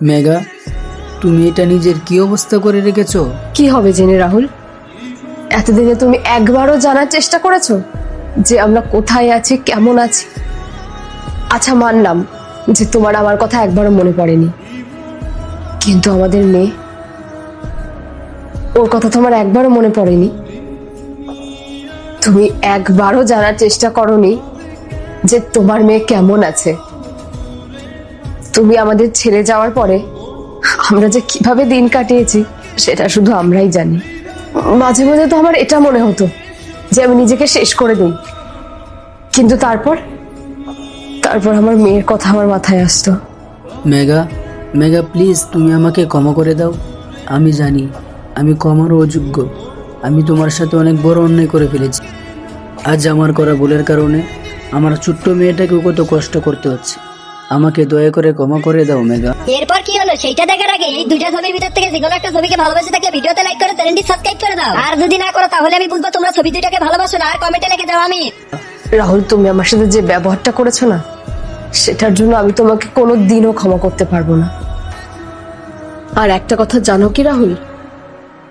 মেঘা, তুমি এটা নিজের কি অবস্থা করে রেখেছো? কি হবে জেনে রাহুল? এতদিনে তুমি একবারও জানার চেষ্টা করেছো যে আমরা কোথায় আছি, কেমন আছি? আচ্ছা, মানলাম যে তোমার আমার কথা একবারও মনে পড়েনি, কিন্তু আমাদের মেয়ে, ওর কথা তোমার একবারও মনে পড়েনি? তুমি একবারও জানার চেষ্টা করোনি যে তোমার মেয়ে কেমন আছে? তুমি আমাদের ছেড়ে যাওয়ার পরে আমরা যে কিভাবে দিন কাটিয়েছি সেটা শুধু আমরাই জানি। মাঝে মাঝে তো আমার এটা মনে হতো যে আমি নিজেকে শেষ করে দিই, কিন্তু তারপর তারপর আমার মেয়ের কথা আমার মাথায় আসতো। মেঘা, মেঘা প্লিজ তুমি আমাকে ক্ষমা করে দাও। আমি জানি আমি ক্ষমারও অযোগ্য। আমি তোমার সাথে অনেক বড় অন্যায় করে ফেলেছি। আজ আমার করা ভুলের কারণে আমার ছোট্ট মেয়েটাকেও কত কষ্ট করতে হচ্ছে। আমাকে দয়া করে ক্ষমা করে দাও মেঘা। এরপর কি হলো সেইটা দেখার আগে এই দুইটা ছবির ভিতর থেকে যে কোনো একটা ছবিকে ভালোবেসে থাকলে ভিডিওতে লাইক করে চ্যানেলটি সাবস্ক্রাইব করে দাও। আর যদি না করো তাহলে আমি বুঝবো তোমরা ছবি দুইটাকে ভালোবাসো না। আর কমেন্টে লিখে দাও আমি। রাহুল, তুমি আমার সাথে যে ব্যবহারটা করেছো না, সেটার জন্য আমি তোমাকে কোনো দিনও ক্ষমা করতে পারবো না। আর একটা কথা জানো কি রাহুল,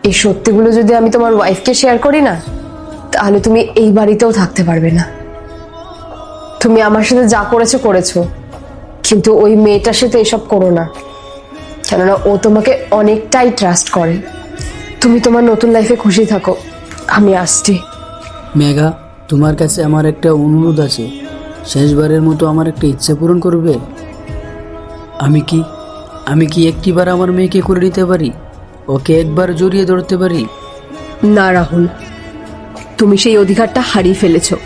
এই সত্যিগুলো যদি আমি তোমার ওয়াইফকে শেয়ার করি না, তাহলে তুমি এই বাড়িতেও থাকতে পারবে না। তুমি আমার সাথে যা করেছো করেছো, কিন্তু ওই মেয়েটার সাথে এসব করো না, কেননা ও তোমাকে অনেকটাই ট্রাস্ট করে। তুমি তোমার নতুন লাইফে খুশি থাকো, আমি আসছি। মেঘা, তোমার কাছে আমার একটা অনুরোধ আছে। শেষবারের মতো আমার একটা ইচ্ছে পূরণ করবে? আমি কি একটিবার আমার মেয়েকে করে নিতে পারি? ওকে একবার জড়িয়ে ধরতে পারি? না রাহুল, তুমি সেই অধিকারটা হারিয়ে ফেলেছো।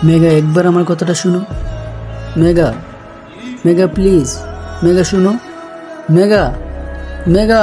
মেঘা, একবার আমার কথাটা শুনো। মেঘা, মেঘা প্লিজ, মেঘা শুনো। মেঘা, মেঘা।